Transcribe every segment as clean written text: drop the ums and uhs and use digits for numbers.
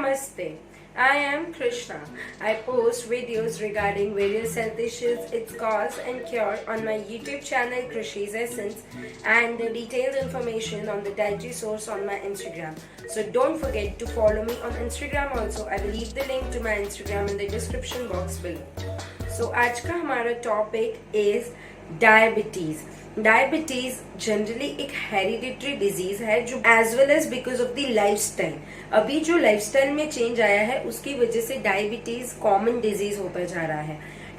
Namaste. I am Krishna. I post videos regarding various health issues, its cause and cure on my YouTube channel Krishi's Essence and the detailed information on the dietary source on my Instagram. So don't forget to follow me on Instagram also. I will leave the link to my Instagram in the description box below. So आज का हमारा topic is diabetes. Diabetes generally एक hereditary disease है जो as well as because of the lifestyle. अभी जो lifestyle में change आया है उसकी वजह से डायबिटीज कॉमन डिजीज होता जा रहा है.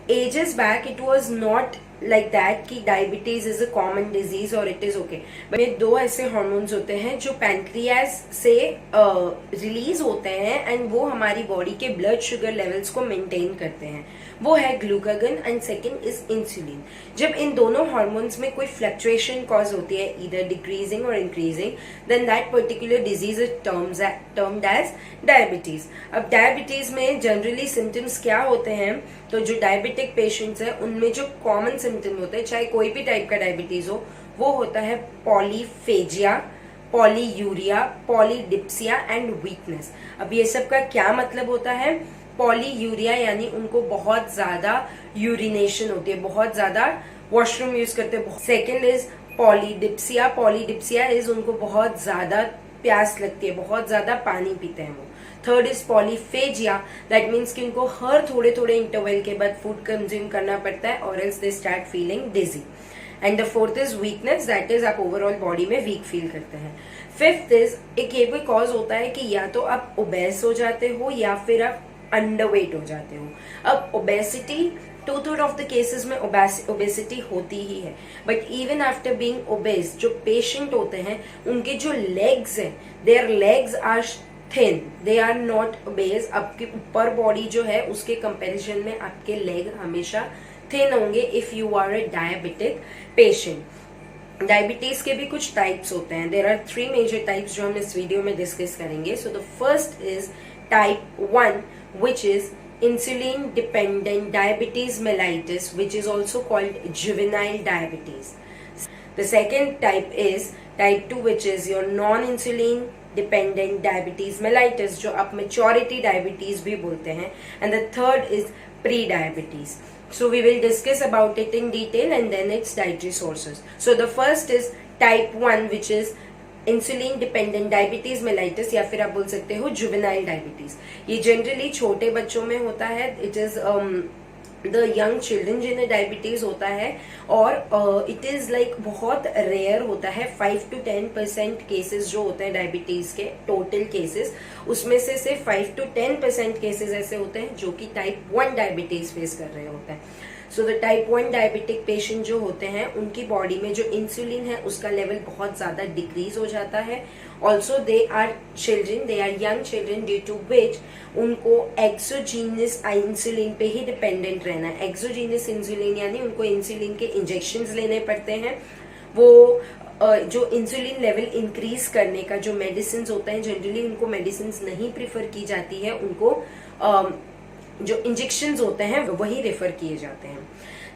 Ages back it was not like that कि diabetes is a common disease और इट इज ओके. में दो ऐसे हार्मोन्स होते हैं जो पैनक्रियाज से रिलीज होते हैं एंड वो हमारी बॉडी के ब्लड शुगर लेवल्स को मेंटेन करते हैं. वो है glucagon and second is insulin. जब इन दोनों हार्मोन्स में कोई फ्लक्चुएशन कॉज होती है ईदर डिक्रीजिंग और increasing then that particular disease is termed as diabetes. अब डायबिटीज में जनरली सिम्टम्स क्या होते हैं, तो जो डायबिटिक पेशेंट्स हैं उनमें जो कॉमन सिम्टम होते हैं चाहे कोई भी टाइप का डायबिटीज हो वो होता है polyphagia, polyuria, polydipsia and weakness. अब ये सब का क्या मतलब होता है? पॉलीयूरिया यानी उनको बहुत ज्यादा यूरिनेशन होती है, बहुत ज्यादा वॉशरूम यूज करते हैं. Second is polydipsia. Polydipsia is उनको बहुत ज्यादा प्यास लगती है, बहुत ज्यादा पानी पीते हैं वो. Third is polyphagia. That means कि उनको हर थोड़े थोड़े इंटरवल के बाद फूड कंज्यूम करना पड़ता है और else they start feeling dizzy. And the fourth is weakness. That is आप ओवरऑल बॉडी में वीक फील करते हैं. फिफ्थ इज एक ये भी कॉज होता है कि या तो आप ओबेस हो जाते हो या फिर आप अंडरवेट हो जाते हो. अब ओबेसिटी 2/3 ऑफ द केसेस में ओबेसिटी होती ही है, but even after being obese जो पेशेंट होते हैं उनके जो लेग्स हैं their legs are thin, they are not obese. आपके ऊपर बॉडी जो है उसके कंपैरिजन में आपके लेग हमेशा थिन होंगे if you are a diabetic patient. Diabetes के भी कुछ टाइप्स होते हैं. देयर आर 3 मेजर टाइप्स जो हम इस वीडियो में डिस्कस करेंगे. So the first is type 1 which is insulin dependent diabetes mellitus, which is also called juvenile diabetes. The second type is type 2, which is your non insulin dependent diabetes mellitus जो आप maturity diabetes भी बोलते हैं. And the third is pre-diabetes. So we will discuss about it in detail and then its dietary sources. So the first is type 1, which is insulin dependent diabetes mellitus या फिर आप बोल सकते हो juvenile diabetes. ये generally छोटे बच्चों में होता है. It is the young children जिन्हें डायबिटीज होता है और इट इज लाइक बहुत रेयर होता है. 5 to 10% केसेस जो होते हैं डायबिटीज के टोटल केसेस उसमें से सिर्फ 5 to 10% केसेस ऐसे होते हैं जो कि टाइप 1 डायबिटीज फेस कर रहे होते हैं. So the type 1 diabetic patient जो होते हैं उनकी बॉडी में जो इंसुलिन है उसका लेवल बहुत ज्यादा डिक्रीज हो जाता है. Also they are children, they are young children due to which उनको एक्सोजीनियस इंसुलिन पे ही डिपेंडेंट रहना है. एक्सोजीनियस इंसुलिन यानी उनको इंसुलिन के इंजेक्शंस लेने पड़ते हैं. वो जो इंसुलिन लेवल इंक्रीज करने का जो मेडिसिन होता है जनरली उनको मेडिसिन नहीं प्रिफर की जाती है, उनको जो इंजेक्शंस होते हैं वही रेफर किए जाते हैं.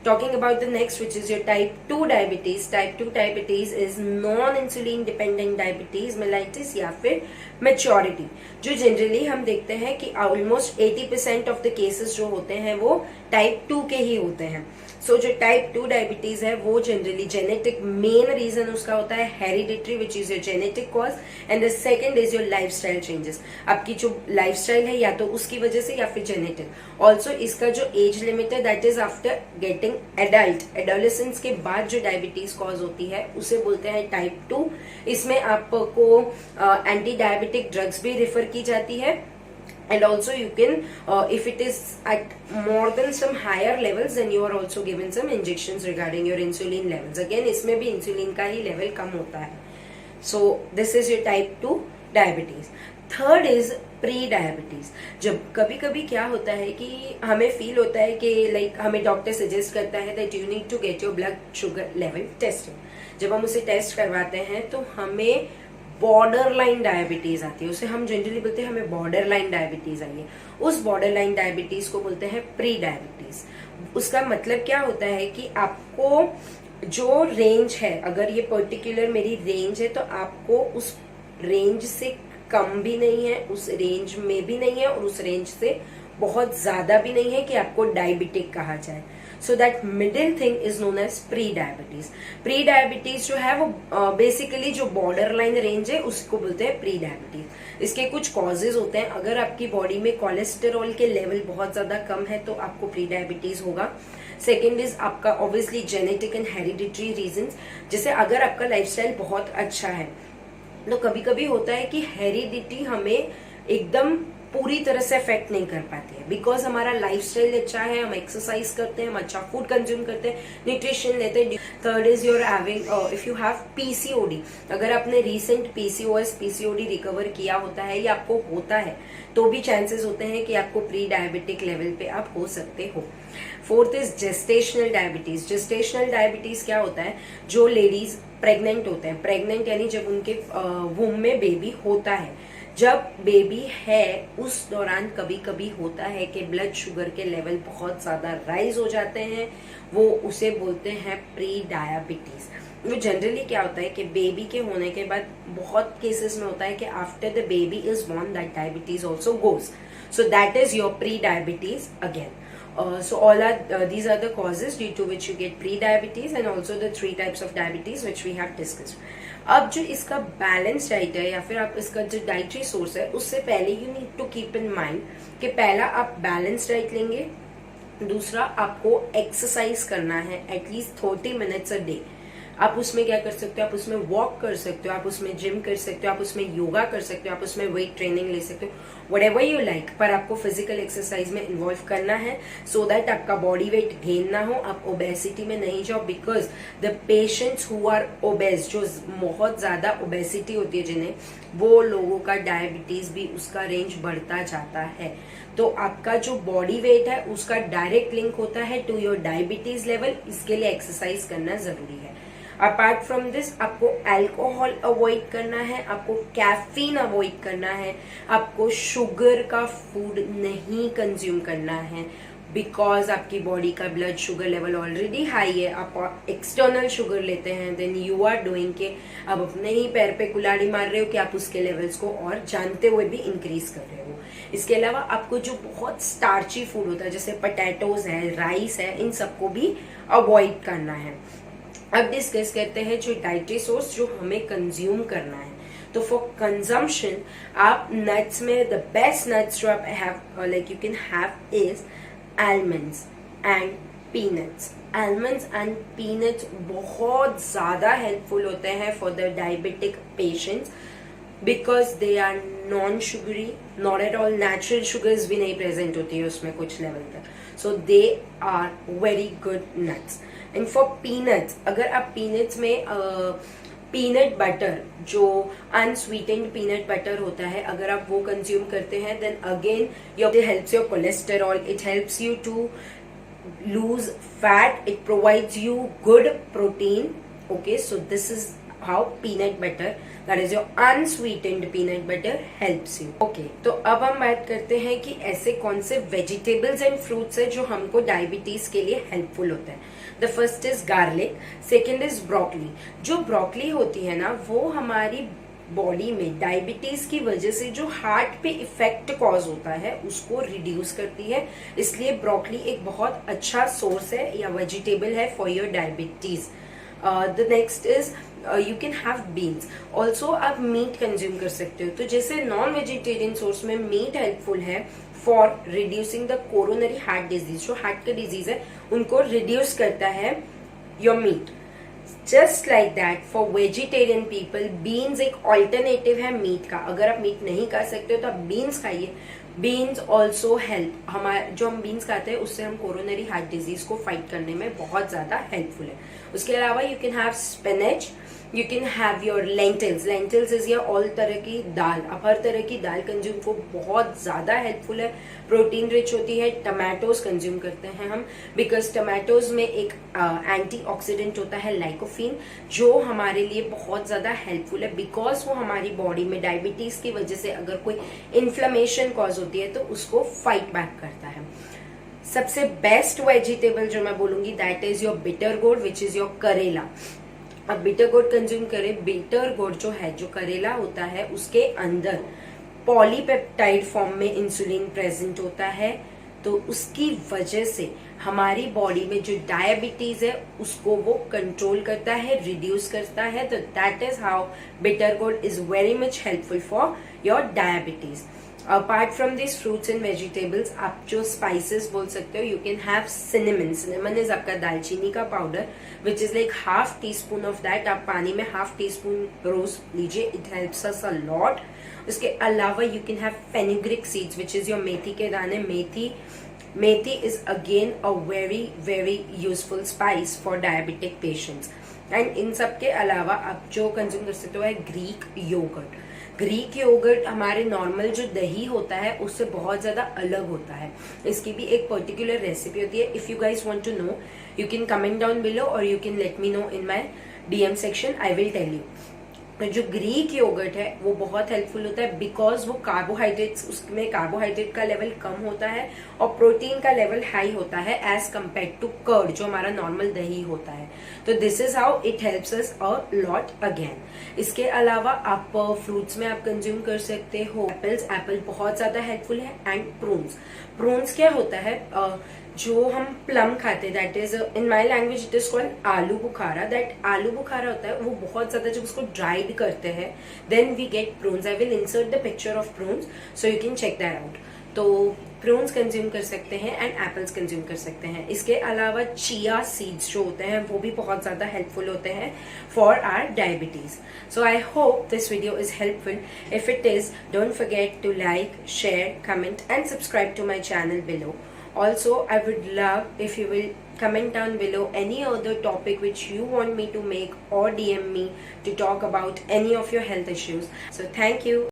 Talking about the next, which is your type 2 diabetes. Type 2 diabetes is non-insulin dependent diabetes mellitus या फिर maturity, जो जनरली हम देखते हैं कि ऑलमोस्ट 80% ऑफ द केसेस जो होते हैं वो टाइप 2 के ही होते हैं. सो जो टाइप 2 डायबिटीज है वो जनरली जेनेटिक मेन रीजन उसका होता है hereditary which is your genetic cause. And the second is your lifestyle changes. आपकी जो लाइफस्टाइल है या तो उसकी वजह से या फिर जेनेटिक. ऑल्सो इसका जो एज लिमिट है that is after getting adult. Adolescence के बाद जो डायबिटीज कॉज होती है उसे बोलते हैं टाइप 2. इसमें आपको एंटी डायबिटिक ड्रग्स भी रेफर की जाती है. And also you can if it is at more than some higher levels then you are also given some injections regarding your insulin levels. Again इसमें भी इंसुलिन का ही level कम होता है. So this is your type 2 diabetes. Third is pre diabetes. जब कभी कभी क्या होता है कि हमें फील होता है कि लाइक हमें डॉक्टर सजेस्ट करता है that you need to get your blood sugar level tested. जब हम उसे टेस्ट करवाते हैं तो हमें बॉर्डर लाइन डायबिटीज आती है. उसे हम जनरली बोलते हैं हमें बॉर्डर लाइन डायबिटीज आई है. उस बॉर्डर लाइन डायबिटीज को बोलते हैं प्री डायबिटीज. उसका मतलब क्या होता है कि आपको जो रेंज है, अगर ये पर्टिकुलर मेरी रेंज है तो आपको उस रेंज से कम भी नहीं है, उस रेंज में भी नहीं है, और उस रेंज से बहुत ज्यादा भी नहीं है कि आपको डायबिटिक कहा जाए. So that middle thing is known as pre diabetes. Pre diabetes जो है वो बेसिकली जो बॉर्डर लाइन रेंज है उसको बोलते हैं प्री डायबिटीज. इसके कुछ कॉजेज होते हैं. अगर आपकी बॉडी में कोलेस्टेरॉल के लेवल बहुत ज्यादा कम है तो आपको प्री डायबिटीज होगा. सेकेंड इज आपका obviously genetic and hereditary reasons. जैसे अगर आपका लाइफस्टाइल बहुत अच्छा है तो कभी कभी होता है कि हेरिडिटी हमें एकदम पूरी तरह से अफेक्ट नहीं कर पाती है, बिकॉज हमारा लाइफस्टाइल अच्छा है, हम एक्सरसाइज करते हैं, हम अच्छा फूड कंज्यूम करते हैं, न्यूट्रिशन लेते हैं. Third is your having if you have PCOD. अगर आपने रिसेंट पीसीओडी रिकवर किया होता है या आपको होता है तो भी चांसेस होते हैं कि आपको प्री डायबिटिक लेवल पे आप हो सकते हो. Fourth is gestational diabetes. Gestational diabetes क्या होता है? जो लेडीज प्रेग्नेंट होते हैं, प्रेग्नेंट यानी जब उनके वूम में बेबी होता है, जब बेबी है उस दौरान कभी कभी होता है कि ब्लड शुगर के लेवल बहुत ज्यादा राइज हो जाते हैं. वो उसे बोलते हैं प्री डायबिटीज. वो जनरली क्या होता है कि बेबी के होने के बाद बहुत केसेस में होता है कि after the baby is born that diabetes also goes. So that is your pre diabetes again. So all are these are the causes due to which you get pre-diabetes and also the 3 types of diabetes which we have discussed. अब जो इसका balance diet है या फिर आप इसका जो dietary source है उससे पहले you need to keep in mind कि पहला आप बैलेंस डाइट लेंगे, दूसरा आपको एक्सरसाइज करना है एटलीस्ट 30 मिनट्स अ डे. आप उसमें क्या कर सकते हो? आप उसमें वॉक कर सकते हो, आप उसमें जिम कर सकते हो, आप उसमें योगा कर सकते हो, आप उसमें वेट ट्रेनिंग ले सकते हो, व्हाटएवर यू लाइक. पर आपको फिजिकल एक्सरसाइज में इन्वॉल्व करना है सो दैट आपका बॉडी वेट गेन ना हो, आप ओबेसिटी में नहीं जाओ. Because the patients who are obese, जो बहुत ज्यादा ओबेसिटी होती है जिन्हें, वो लोगों का डायबिटीज भी उसका रेंज बढ़ता जाता है. तो आपका जो बॉडी वेट है उसका डायरेक्ट लिंक होता है टू योर डायबिटीज लेवल. इसके लिए एक्सरसाइज करना जरूरी है. अपार्ट फ्रॉम दिस आपको अल्कोहल अवॉइड करना है, आपको कैफीन अवॉइड करना है, आपको शुगर का फूड नहीं कंज्यूम करना है. बिकॉज आपकी बॉडी का blood sugar level already high है, आप एक्सटर्नल शुगर लेते हैं, देन यू आर डूइंग के आप अपने ही पैर पे कुल्हाड़ी मार रहे हो कि आप उसके लेवल्स को और जानते हुए भी इंक्रीज कर रहे हो. इसके अलावा आपको जो बहुत स्टार्ची फूड होता है जैसे पोटैटोज है, राइस है, इन सबको भी अवॉइड करना है. अब डिस्कस करते हैं जो डाइटरी सोर्स जो हमें कंज्यूम करना है. तो फॉर कंजम्पशन आप नट्स में द बेस्ट नट्स जो आप have like you can have is almonds and peanuts. Almonds and peanuts बहुत ज्यादा हेल्पफुल होते हैं for the diabetic patients because they are non sugary, not at all natural sugars भी नहीं present होती है उसमें कुछ लेवल तक. So they are very good nuts. And for peanuts, अगर आप पीनट्स में पीनट बटर जो अनस्वीटेंड पीनट बटर होता है अगर आप वो कंज्यूम करते हैं then again your helps your cholesterol, it helps you to lose fat, it provides you good protein. Okay, so this is how peanut butter, that is your unsweetened peanut butter, helps you. Okay, तो अब हम बात करते हैं कि ऐसे कौन से वेजिटेबल्स एंड फ्रूट्स है जो हमको डायबिटीज के लिए हेल्पफुल होते हैं. The first is garlic, second is broccoli. जो ब्रोकली होती है ना वो हमारी बॉडी में डायबिटीज की वजह से जो हार्ट पे इफेक्ट कॉज होता है उसको रिड्यूस करती है. इसलिए ब्रोकली एक बहुत अच्छा सोर्स है या वेजिटेबल है for your diabetes. The next is you can have beans. Also आप मीट कंज्यूम कर सकते हो. तो जैसे नॉन वेजिटेरियन सोर्स में मीट हेल्पफुल है for reducing the coronary heart disease, जो हार्ट का डिजीज है उनको रिड्यूस करता है your meat. Just like that for vegetarian people beans एक ऑल्टरनेटिव है मीट का. अगर आप मीट नहीं खा सकते हो तो आप बीन्स खाइए. बीन्स ऑल्सो हेल्प, हमारे जो हम बीन्स खाते हैं उससे हम कोरोनरी हार्ट डिजीज को फाइट करने में बहुत ज्यादा हेल्पफुल है. उसके अलावा you can have spinach, you can have your lentils. Lentils is ये ऑल तरह की दाल, आप हर तरह की दाल कंज्यूम को बहुत ज्यादा हेल्पफुल है, प्रोटीन रिच होती है. टमाटोज कंज्यूम करते हैं हम बिकॉज टमाटोज में एक एंटीऑक्सीडेंट होता है लाइकोफिन जो हमारे लिए बहुत ज्यादा हेल्पफुल है बिकॉज वो हमारी बॉडी में डायबिटीज की वजह से अगर कोई इन्फ्लेमेशन कॉज होती है तो उसको फाइट बैक करता है. सबसे बेस्ट वेजिटेबल जो मैं बोलूंगी that is your bitter gourd which is your करेला. अब बिटर गोर्ड कंज्यूम करें. बिटर गोर्ड जो है, जो करेला होता है उसके अंदर पॉलीपेप्टाइड फॉर्म में इंसुलिन प्रेजेंट होता है, तो उसकी वजह से हमारी बॉडी में जो डायबिटीज है उसको वो कंट्रोल करता है, रिड्यूस करता है. तो that is how bitter gourd is very much helpful for your diabetes. Apart from this fruits and vegetables, आप जो स्पाइसेस बोल सकते हो, you can have cinnamon. Cinnamon is आपका दालचीनी का powder, which is like half tea spoon of that. आप पानी में हाफ टी स्पून रोज लीजिए, it helps us a lot. उसके अलावा you can have fenugreek seeds, which is your मेथी के दाने. मेथी is again a very useful spice for diabetic patients. And in सब के अलावा आप जो कंज्यूम कर सकते हो है ग्रीक योगर्ट. ग्रीक योगर्ट हमारे नॉर्मल जो दही होता है उससे बहुत ज्यादा अलग होता है. इसकी भी एक पर्टिकुलर रेसिपी होती है. If you guys want to know, you can comment down below और you can let me know in my DM section. I will tell you. जो ग्रीक योगर्ट है वो बहुत हेल्पफुल होता है बिकॉज वो कार्बोहाइड्रेट्स, उसमें कार्बोहाइड्रेट का लेवल कम होता है और प्रोटीन का लेवल हाई होता है एज कम्पेयर टू कर्ड जो हमारा नॉर्मल दही होता है. तो this is how it helps us a lot again. इसके अलावा आप फ्रूट्स में आप कंज्यूम कर सकते हो एप्पल्स. एप्पल बहुत ज्यादा हेल्पफुल है. एंड प्रून्स क्या होता है, जो हम प्लम खाते हैं, that is in my language it is called आलू बुखारा. दैट आलू बुखारा होता है वो बहुत ज्यादा जब उसको ड्राइड करते हैं then we get prunes. I will insert the picture of prunes so you can check that out. तो प्रून्स कंज्यूम कर सकते हैं एंड एप्पल्स कंज्यूम कर सकते हैं. इसके अलावा चिया सीड्स जो होते हैं वो भी बहुत ज्यादा हेल्पफुल होते हैं for our diabetes. So I hope this video is helpful. If it is, don't forget to like, share, comment and subscribe to my channel below. Also, I would love if you will comment down below any other topic which you want me to make or DM me to talk about any of your health issues. So thank you.